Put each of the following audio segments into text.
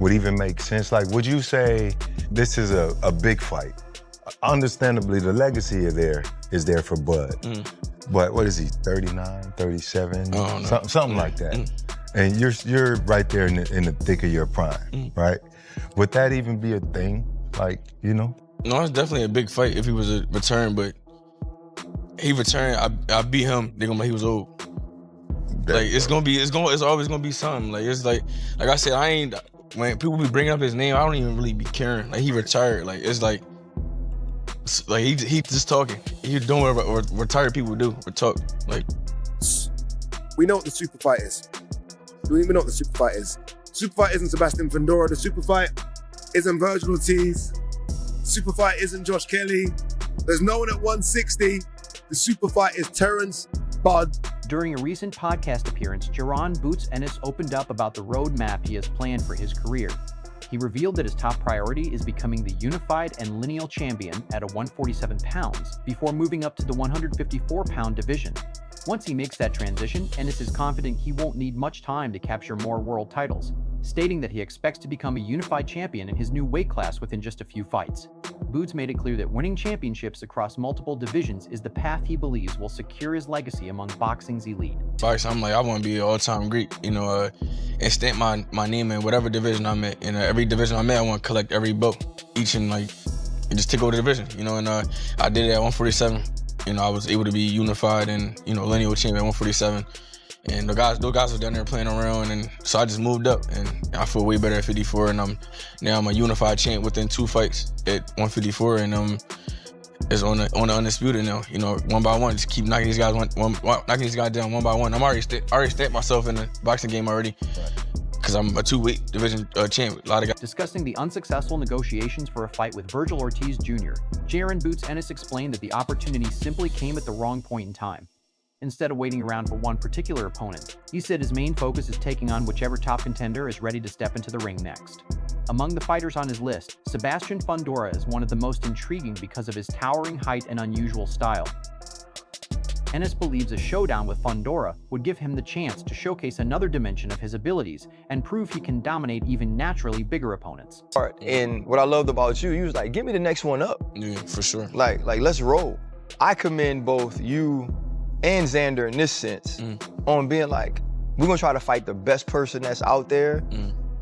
would even make sense? Like, would you say this is a big fight? Understandably, the legacy is there for Bud. But what is he, 39, 37? Something like that. And you're right there in the thick of your prime, right? Would that even be a thing? Like, you know? No, it's definitely a big fight if he was a return, but he returned, I beat him, they're gonna be like he was old. Like, it's always gonna be something. Like, it's like I said, when people be bringing up his name, I don't even really be caring. Like, he retired. Like, it's like he just talking. He's doing what retired people do, or talk. Like, we know what the super fight is. We don't even know what the super fight is. Super fight isn't Sebastian Fundora. The super fight isn't Virgil Ortiz. Super fight isn't Josh Kelly. There's no one at 160. The super fight is Terence Bud. During a recent podcast appearance, Jaron "Boots" Ennis opened up about the roadmap he has planned for his career. He revealed that his top priority is becoming the unified and lineal champion at 147 pounds before moving up to the 154-pound division. Once he makes that transition, Ennis is confident he won't need much time to capture more world titles, stating that he expects to become a unified champion in his new weight class within just a few fights. Boots made it clear that winning championships across multiple divisions is the path he believes will secure his legacy among boxing's elite. I'm like, I want to be an all-time great, you know, and stamp my name in whatever division I'm in. In every division I'm in, I want to collect every belt, each and just take over the division, you know, and I did it at 147. You know, I was able to be unified and, you know, lineal champion at 147. And those guys were down there playing around, and so I just moved up, and I feel way better at 54, and now I'm a unified champ within 2 fights at 154, and it's on the undisputed now. You know, one by one, just keep knocking these guys down one by one. I'm already stamped myself in the boxing game already, because I'm a 2-weight division champ. A lot of guys. Discussing the unsuccessful negotiations for a fight with Virgil Ortiz Jr., Jaron "Boots" Ennis explained that the opportunity simply came at the wrong point in time. Instead of waiting around for one particular opponent, he said his main focus is taking on whichever top contender is ready to step into the ring next. Among the fighters on his list, Sebastian Fundora is one of the most intriguing because of his towering height and unusual style. Ennis believes a showdown with Fundora would give him the chance to showcase another dimension of his abilities and prove he can dominate even naturally bigger opponents. And what I loved about you was like, give me the next one up. Yeah, for sure. Like let's roll. I commend both you and Xander in this sense on being like, we're gonna try to fight the best person that's out there,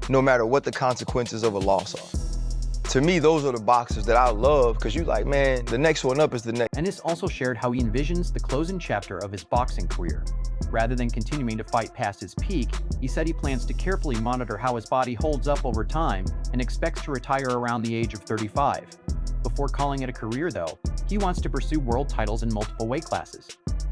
no matter what the consequences of a loss are. To me, those are the boxers that I love, because you like, man, the next one up is the next. Ennis also shared how he envisions the closing chapter of his boxing career. Rather than continuing to fight past his peak, he said he plans to carefully monitor how his body holds up over time and expects to retire around the age of 35. Before calling it a career, though, he wants to pursue world titles in multiple weight classes.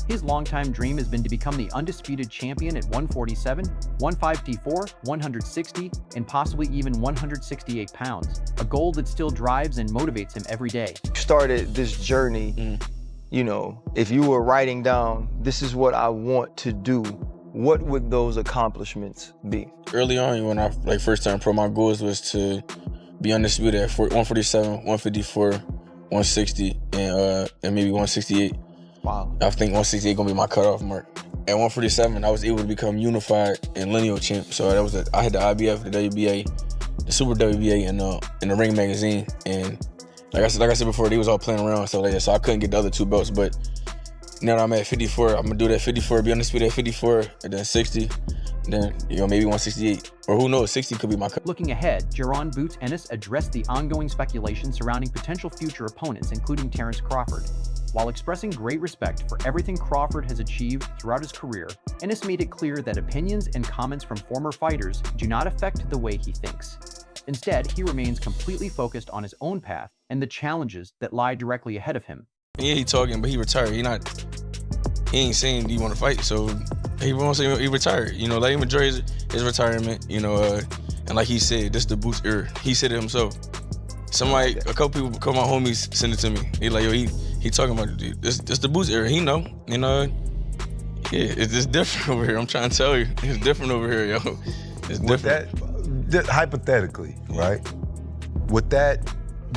His longtime dream has been to become the undisputed champion at 147, 154, 160, and possibly even 168 pounds, a goal that still drives and motivates him every day. Started this journey, you know, if you were writing down, this is what I want to do, what would those accomplishments be? Early on, when I first turned pro, my goals was to be undisputed at 147, 154, 160, and maybe 168. Wow. I think 168 gonna be my cutoff mark. At 147, I was able to become unified and lineal champ. So that was I had the IBF, the WBA, the Super WBA, and the Ring magazine. And like I said before, they was all playing around and stuff like that. So I couldn't get the other 2 belts. But now that I'm at 54, I'm gonna do that 54, be undisputed at 54, and then 60, and then maybe 168, or who knows, 60 could be my cut. Looking ahead, Jaron "Boots" Ennis addressed the ongoing speculation surrounding potential future opponents, including Terence Crawford. While expressing great respect for everything Crawford has achieved throughout his career, Ennis made it clear that opinions and comments from former fighters do not affect the way he thinks. Instead, he remains completely focused on his own path and the challenges that lie directly ahead of him. Yeah, he talking, but he retired. He ain't saying he want to fight, so he won't say he retired. You know, let him enjoy his retirement. You know, and like he said, this is the Boots era. He said it himself. A couple people, a couple of my homies sent it to me. He like, yo, he talking about this the Boots era. He know, you know. Yeah, it's different over here. I'm trying to tell you, it's different over here, yo. It's different. That, hypothetically, right? Would that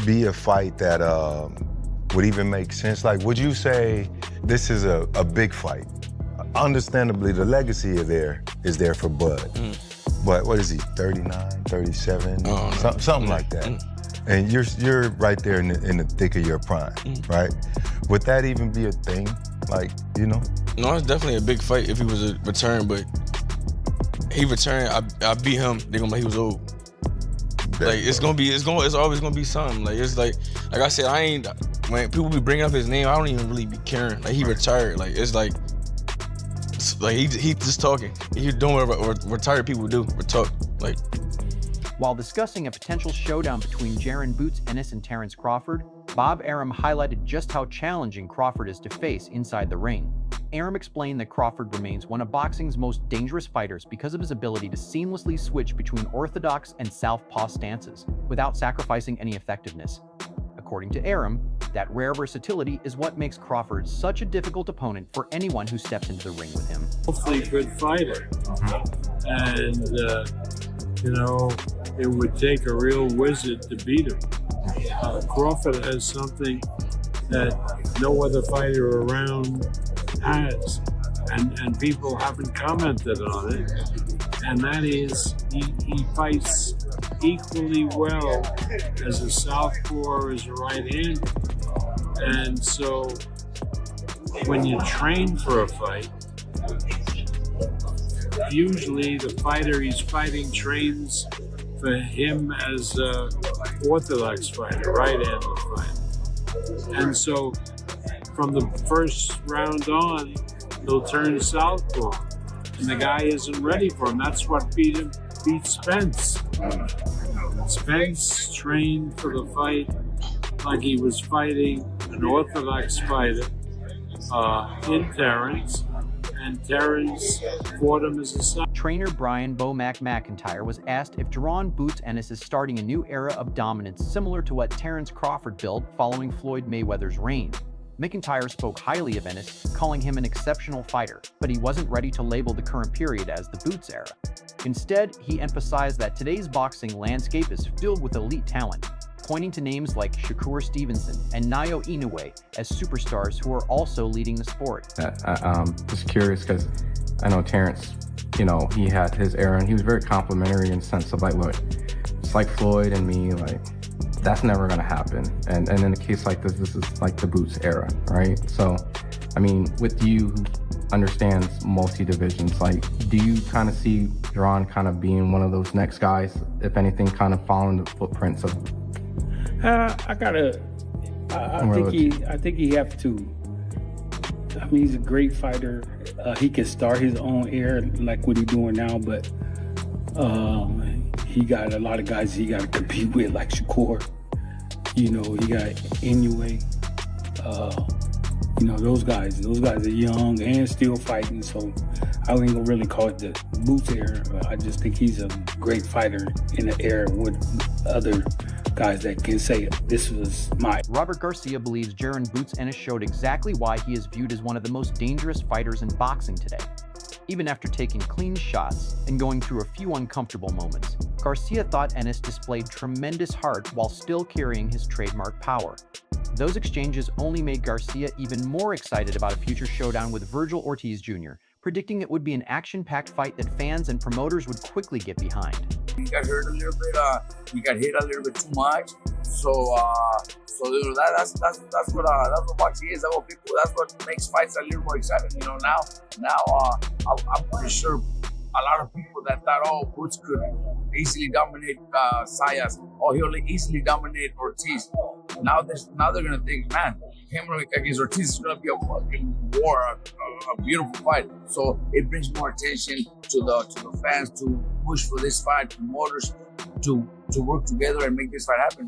be a fight that would even make sense? Like, would you say this is a big fight? Understandably, the legacy is there for Bud. But what is he, 39, 37, something like that. And you're right there in the thick of your prime, right? Would that even be a thing? Like, you know? No, it's definitely a big fight if he was a return, but he returned, I beat him, they're gonna be like he was old. Like it's always gonna be something. Like it's like I said, when people be bringing up his name, I don't even really be caring. Like he retired. Like it's like he just talking. He doing what retired people do. We talk. Like. While discussing a potential showdown between Jaron "Boots" Ennis and Terence Crawford, Bob Arum highlighted just how challenging Crawford is to face inside the ring. Arum explained that Crawford remains one of boxing's most dangerous fighters because of his ability to seamlessly switch between orthodox and southpaw stances without sacrificing any effectiveness. According to Arum, that rare versatility is what makes Crawford such a difficult opponent for anyone who steps into the ring with him. Hopefully a good fighter. And, it would take a real wizard to beat him. Crawford has something that no other fighter around has, and people haven't commented on it, and that is he fights equally well as a southpaw or as a right-hander. And so when you train for a fight, usually the fighter he's fighting trains for him as an orthodox fighter, right-handed fighter. And so from the first round on, he'll turn southpaw, and the guy isn't ready for him. That's what beat Spence. Spence trained for the fight like he was fighting an orthodox fighter in Terence, and Terence fought him as a son. Trainer Brian Bomac McIntyre was asked if Jaron "Boots" Ennis is starting a new era of dominance similar to what Terence Crawford built following Floyd Mayweather's reign. McIntyre spoke highly of Ennis, calling him an exceptional fighter, but he wasn't ready to label the current period as the Boots era. Instead, he emphasized that today's boxing landscape is filled with elite talent, pointing to names like Shakur Stevenson and Naoya Inoue as superstars who are also leading the sport. I'm just curious because I know Terence, he had his era and he was very complimentary in the sense of like, look, it's like Floyd and me, like, that's never gonna happen. And in a case like this is like the Boots era, right? So, I mean, with you who understands multi-divisions, like, do you kind of see Jaron kind of being one of those next guys, if anything, kind of following the footprints of? I think he have to. I mean, he's a great fighter. He can start his own era like what he's doing now, but he got a lot of guys he got to compete with, like Shakur. He got Inoue. Those guys are young and still fighting. So I ain't gonna really call it the Boots era. I just think he's a great fighter in an era with other guys that can say this was my. Robert Garcia believes Jaron "Boots" Ennis showed exactly why he is viewed as one of the most dangerous fighters in boxing today. Even after taking clean shots and going through a few uncomfortable moments, Garcia thought Ennis displayed tremendous heart while still carrying his trademark power. Those exchanges only made Garcia even more excited about a future showdown with Virgil Ortiz Jr., predicting it would be an action-packed fight that fans and promoters would quickly get behind. He got hurt a little bit. He got hit a little bit too much. So that's what boxing is. That's what makes fights a little more exciting. Now I'm pretty sure a lot of people that thought, Boots could easily dominate Sayas, he'll easily dominate Ortiz. Now they're gonna think, man, him against Ortiz is gonna be a fucking war, a beautiful fight. So it brings more attention to the fans to push for this fight, promoters to work together and make this fight happen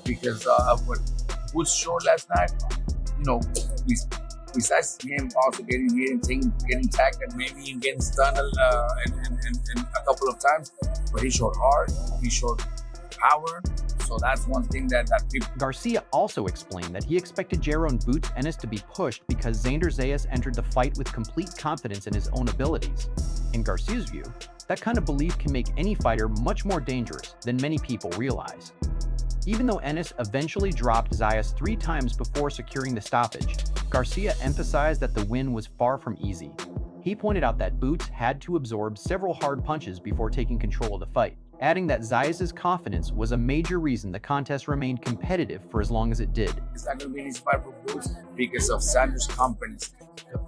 because of what Boots showed last night. Besides him also getting hit and getting tagged and maybe even getting stunned and a couple of times, but he showed heart, he showed power. So that's one thing that people. Garcia also explained that he expected Jaron "Boots" Ennis to be pushed because Xander Zayas entered the fight with complete confidence in his own abilities. In Garcia's view, that kind of belief can make any fighter much more dangerous than many people realize. Even though Ennis eventually dropped Zayas 3 times before securing the stoppage, Garcia emphasized that the win was far from easy. He pointed out that Boots had to absorb several hard punches before taking control of the fight, adding that Zayas' confidence was a major reason the contest remained competitive for as long as it did. It's not going to be an easy fight for Boots because of Sanders' confidence.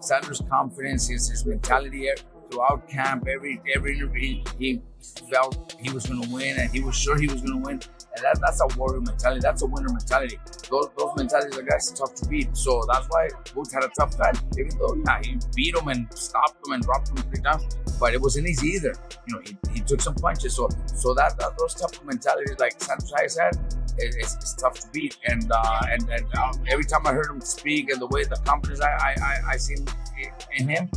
Sanders' confidence, his mentality throughout camp, every interview, he felt he was going to win, and he was sure he was going to win. And that's a warrior mentality. That's a winner mentality. Those mentalities are guys tough to beat. So that's why Boots had a tough time. Even though, yeah, he beat him and stopped him and dropped him 3 times, but it wasn't easy either. You know, he took some punches. So that those type of mentalities, like Sanders had, it's tough to beat. And every time I heard him speak and the way the confidence I seen in him,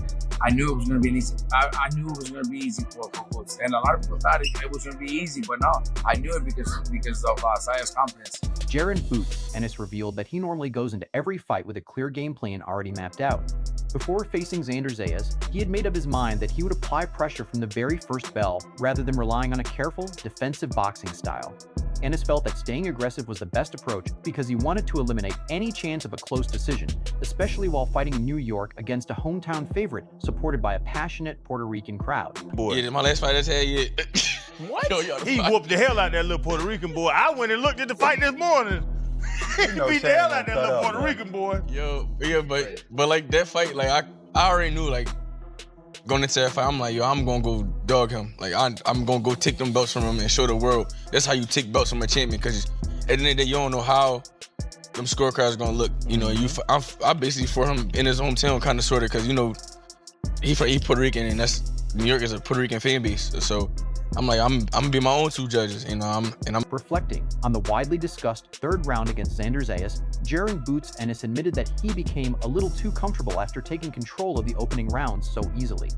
I knew it was going to be easy. I knew it was going to be easy for Boots. And a lot of people thought it was going to be easy, but no, I knew it because of Zaya's confidence. Jaron Boots Ennis revealed that he normally goes into every fight with a clear game plan already mapped out. Before facing Xander Zayas, he had made up his mind that he would apply pressure from the very first bell rather than relying on a careful, defensive boxing style. Ennis felt that staying aggressive was the best approach because he wanted to eliminate any chance of a close decision, especially while fighting in New York against a hometown favorite supported by a passionate Puerto Rican crowd. Boy. Yeah, my last fight I had, yeah. What? He whooped the hell out of that little Puerto Rican boy. I went and looked at the fight this morning. He beat the hell out of that little Puerto Rican boy. Yo, yeah, but like that fight, like I already knew, like, going into that fight, I'm like, yo, I'm gonna go dog him. Like, I'm gonna go take them belts from him and show the world. That's how you take belts from a champion, because at the end of the day, you don't know how them scorecards gonna look. You know, I basically for him in his hometown, kind of sorta, because you know he Puerto Rican, and that's New York is a Puerto Rican fan base. So I'm like, I'm gonna be my own 2 judges, you know. I'm reflecting on the widely discussed 3rd round against Xander Zayas. Jaron Boots Ennis admitted that he became a little too comfortable after taking control of the opening rounds so easily.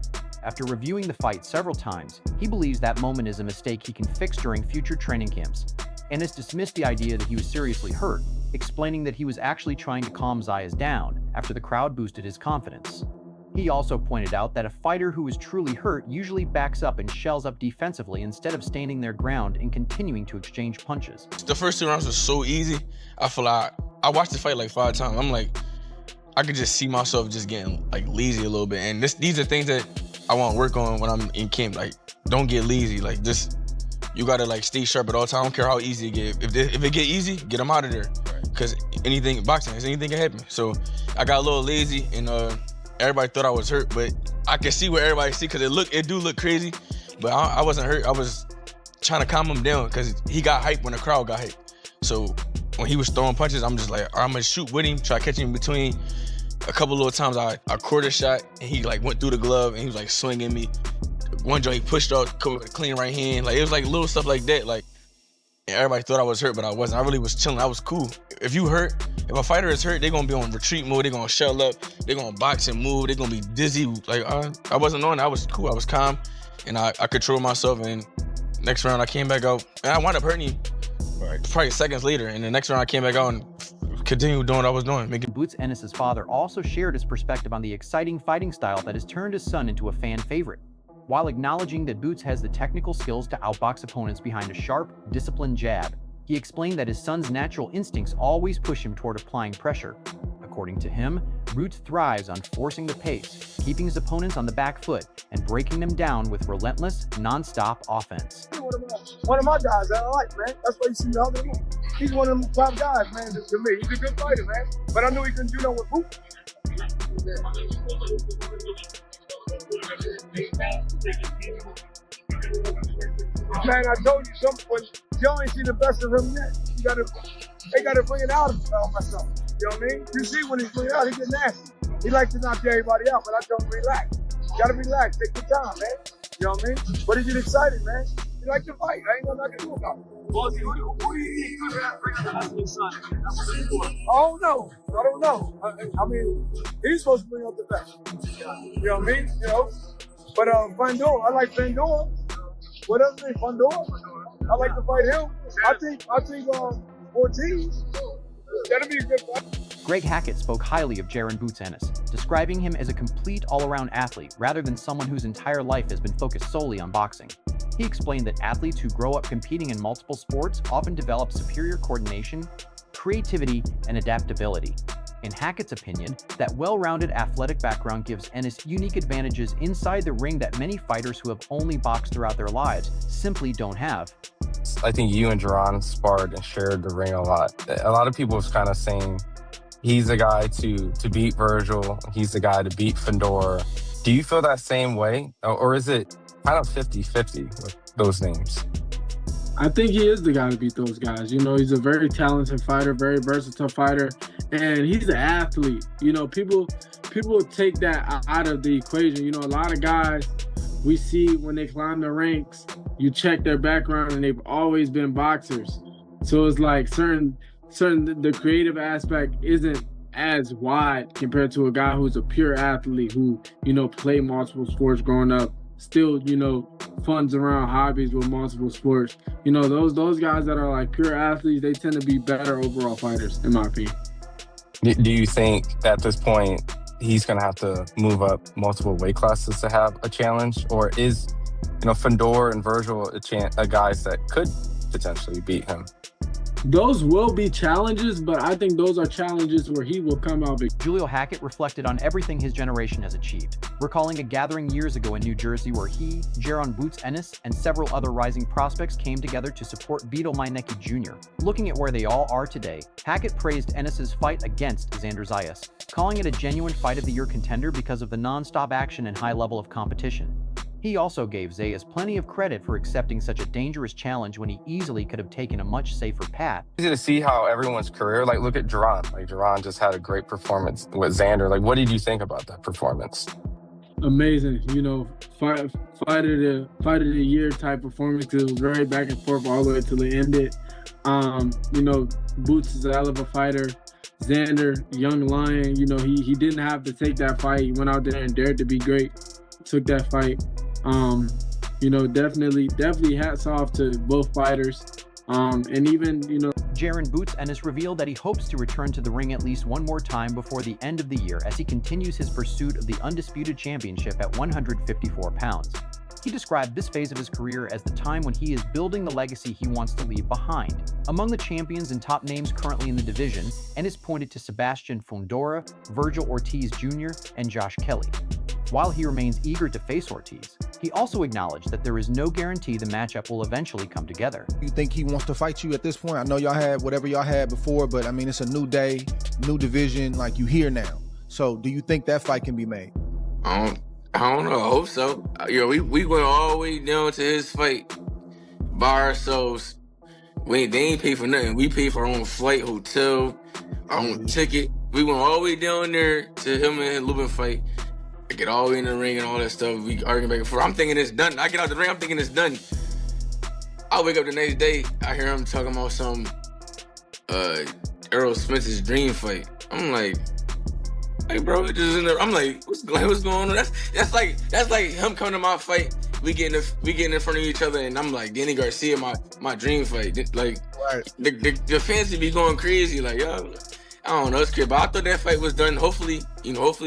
After reviewing the fight several times, he believes that moment is a mistake he can fix during future training camps. Ennis dismissed the idea that he was seriously hurt, explaining that he was actually trying to calm Zayas down after the crowd boosted his confidence. He also pointed out that a fighter who is truly hurt usually backs up and shells up defensively instead of standing their ground and continuing to exchange punches. The first 2 rounds was so easy. I feel like I watched the fight like 5 times. I'm like, I could just see myself just getting like lazy a little bit. And these are things that I want to work on when I'm in camp. Like, don't get lazy. Like, just, you gotta like stay sharp at all times. I don't care how easy it get. If it get easy, get them out of there. Because anything can happen. So I got a little lazy, and everybody thought I was hurt, but I can see where everybody see, because it do look crazy, but I wasn't hurt. I was trying to calm him down because he got hyped when the crowd got hyped. So when he was throwing punches, I'm just like, I'm gonna shoot with him, try to catch him in between. A couple little times I quarter shot, and he like went through the glove, and he was like swinging me. One joint he pushed off, clean right hand. Like, it was like little stuff like that. Like, and everybody thought I was hurt, but I wasn't. I really was chilling. I was cool. If you hurt, if a fighter is hurt, they're gonna be on retreat mode. They're gonna shell up. They're gonna box and move. They're gonna be dizzy. Like, I wasn't on. I was cool. I was calm, and I controlled myself. And next round I came back out, and I wound up hurting him probably seconds later. And the next round I came back out and continued doing what I was doing. Boots Ennis' father also shared his perspective on the exciting fighting style that has turned his son into a fan favorite. While acknowledging that Boots has the technical skills to outbox opponents behind a sharp, disciplined jab, he explained that his son's natural instincts always push him toward applying pressure. According to him, Boots thrives on forcing the pace, keeping his opponents on the back foot, and breaking them down with relentless, non-stop offense. One of my guys that I like, man. That's why you see me all day long. He's one of them top guys, man, to me. He's a good fighter, man. But I knew he couldn't do nothing with Boots. Man, I told you something. When Joe ain't seen the best of him yet, they gotta bring it out of myself. You know what I mean? You see when he's bringing it out, he get nasty. He likes to knock everybody out, but I tell him relax. You gotta relax, take your time, man. You know what I mean? But he get excited, man. He like to fight. I ain't got nothing to do about it. Who do you think could have bring his son? I don't know. I mean, he's supposed to bring out the best. You know what I mean? You know? But Vandor, I like Vandor. What else is Vandor? I like to fight him. I think 14. That'll be a good fight. Greg Hackett spoke highly of Jaron Boots Ennis, describing him as a complete all-around athlete rather than someone whose entire life has been focused solely on boxing. He explained that athletes who grow up competing in multiple sports often develop superior coordination, creativity, and adaptability. In Hackett's opinion, that well-rounded athletic background gives Ennis unique advantages inside the ring that many fighters who have only boxed throughout their lives simply don't have. I think you and Jaron sparred and shared the ring a lot. A lot of people was kind of saying he's the guy to beat Virgil, he's the guy to beat Fedor. Do you feel that same way? Or is it kind of 50-50 with those names? I think he is the guy to beat those guys. You know, he's a very talented fighter, very versatile fighter, and he's an athlete. You know, people take that out of the equation. You know, a lot of guys we see when they climb the ranks, you check their background and they've always been boxers. So it's like the creative aspect isn't as wide compared to a guy who's a pure athlete who, you know, played multiple sports growing up, still, you know, funds around hobbies with multiple sports. You know, those guys that are like pure athletes, they tend to be better overall fighters, in my opinion. Do you think at this point he's going to have to move up multiple weight classes to have a challenge? Or is, you know, Fedor and Virgil a guys that could potentially beat him? Those will be challenges, but I think those are challenges where he will come out big. Julio Hackett reflected on everything his generation has achieved, recalling a gathering years ago in New Jersey where he, Jaron Boots Ennis, and several other rising prospects came together to support Vito Meinecke Jr. Looking at where they all are today, Hackett praised Ennis's fight against Xander Zayas, calling it a genuine Fight of the Year contender because of the non-stop action and high level of competition. He also gave Zayas plenty of credit for accepting such a dangerous challenge when he easily could have taken a much safer path. Easy to see how everyone's career, like look at Jaron. Like Jaron just had a great performance with Xander. Like what did you think about that performance? Amazing, you know, fight of the year type performance. It was very back and forth all the way till it ended. You know, Boots is a hell of a fighter. Xander, young lion, you know, he didn't have to take that fight. He went out there and dared to be great. Took that fight. You know, definitely hats off to both fighters. And even, you know, Jaron Boots Ennis revealed that he hopes to return to the ring at least one more time before the end of the year as he continues his pursuit of the undisputed championship at 154 pounds. He described this phase of his career as the time when he is building the legacy he wants to leave behind. Among the champions and top names currently in the division, Ennis pointed to Sebastian Fundora, Virgil Ortiz Jr., and Josh Kelly. While he remains eager to face Ortiz, he also acknowledged that there is no guarantee the matchup will eventually come together. You think he wants to fight you at this point? I know y'all had whatever y'all had before, but I mean, it's a new day, new division, like you here now. So do you think that fight can be made? I don't know. I hope so. You know, we went all the way down to his fight by ourselves. They ain't pay for nothing. We paid for our own flight, hotel, our own ticket. We went all the way down there to him and Lubin fight. I get all the way in the ring and all that stuff. We arguing back and forth. I'm thinking it's done. I get out the ring. I'm thinking it's done. I wake up the next day. I hear him talking about some Errol Spence's dream fight. I'm like, hey, bro, it just in there. I'm like, what's going on? That's like him coming to my fight. We getting in front of each other, and I'm like, Danny Garcia, my dream fight. Like, right. The fans be going crazy. Like, yo, I don't know, it's crazy. But I thought that fight was done. Hopefully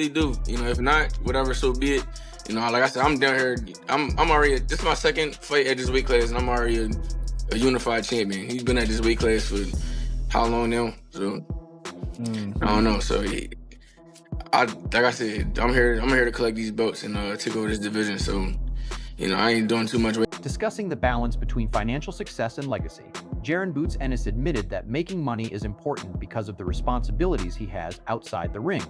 do. You know, if not, whatever, so be it. You know, like I said, I'm down here. I'm already. This is my second fight at this weight class, and I'm already a unified champion. He's been at this weight class for how long now? So I don't know. So like I said, I'm here to collect these belts and take over this division. So, you know, I ain't doing too much. Discussing the balance between financial success and legacy, Jaron Boots Ennis admitted that making money is important because of the responsibilities he has outside the ring.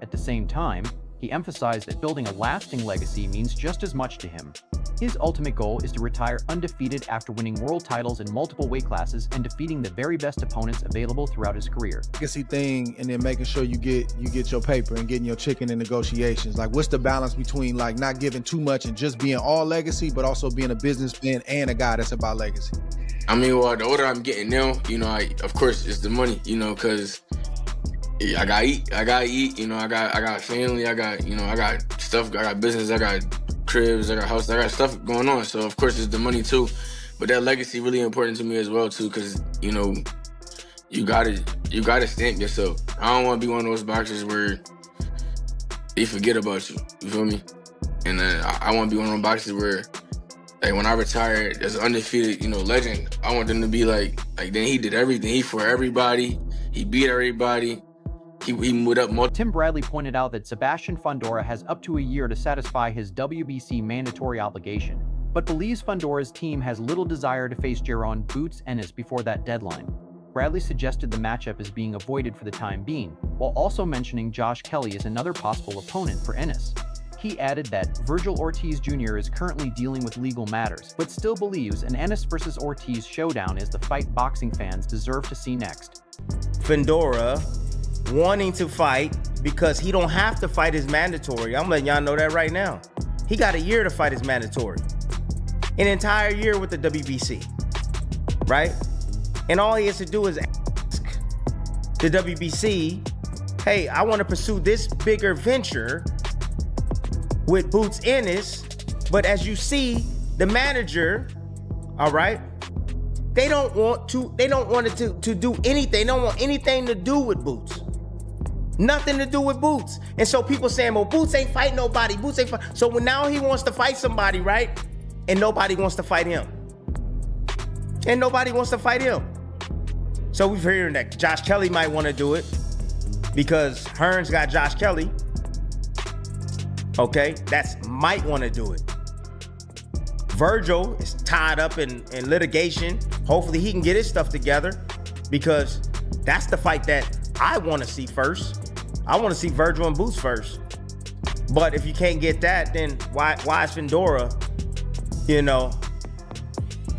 At the same time, he emphasized that building a lasting legacy means just as much to him. His ultimate goal is to retire undefeated after winning world titles in multiple weight classes and defeating the very best opponents available throughout his career. Legacy thing, and then making sure you get your paper and getting your chicken in negotiations. Like, what's the balance between like not giving too much and just being all legacy, but also being a businessman and a guy that's about legacy? I mean, well, the older I'm getting now, you know, of course it's the money, you know, because I gotta eat, you know, I got family, I got stuff, I got business, I got cribs, I got house, I got stuff going on. So of course it's the money too, but that legacy really important to me as well too, because you know, you gotta stamp yourself. I don't want to be one of those boxers where they forget about you. You feel me? And I want to be one of those boxers where, like, when I retire as an undefeated, you know, legend, I want them to be like then he did everything. He for everybody. He beat everybody. he moved up more. Tim Bradley pointed out that Sebastian Fundora has up to a year to satisfy his WBC mandatory obligation, but believes Fundora's team has little desire to face Jaron "Boots" Ennis before that deadline. Bradley suggested the matchup is being avoided for the time being, while also mentioning Josh Kelly as another possible opponent for Ennis. He added that Virgil Ortiz Jr. is currently dealing with legal matters, but still believes an Ennis versus Ortiz showdown is the fight boxing fans deserve to see next. Fundora wanting to fight because he don't have to fight his mandatory. I'm letting y'all know that right now. He got a year to fight his mandatory. An entire year with the WBC, right? And all he has to do is ask the WBC, hey, I want to pursue this bigger venture with Boots Ennis, but as you see, the manager, all right, they don't want it to do anything. They don't want anything to do with Boots. Nothing to do with Boots. And so people saying, well, Boots ain't fight nobody. Boots ain't fight. So now he wants to fight somebody, right? And nobody wants to fight him. And nobody wants to fight him. So we've heard that Josh Kelly might want to do it because Hearns got Josh Kelly. Okay, that's might want to do it. Virgil is tied up in litigation. Hopefully he can get his stuff together because that's the fight that I want to see first. I want to see Virgil and Boots first. But if you can't get that, then why is Fundora,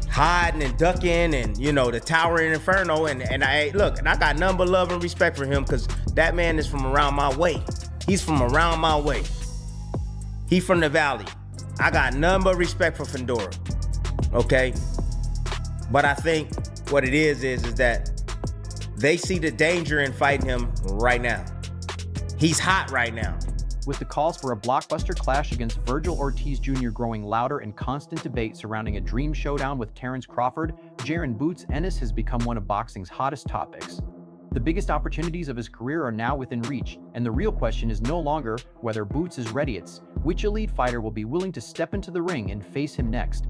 hiding and ducking and, the towering inferno? And I got none but love and respect for him because that man is from around my way. He's from around my way. He from the valley. I got none but respect for Fundora, okay? But I think what it is that they see the danger in fighting him right now. He's hot right now. With the calls for a blockbuster clash against Virgil Ortiz Jr. growing louder and constant debate surrounding a dream showdown with Terence Crawford, Jaron "Boots" Ennis has become one of boxing's hottest topics. The biggest opportunities of his career are now within reach, and the real question is no longer whether Boots is ready, it's which elite fighter will be willing to step into the ring and face him next.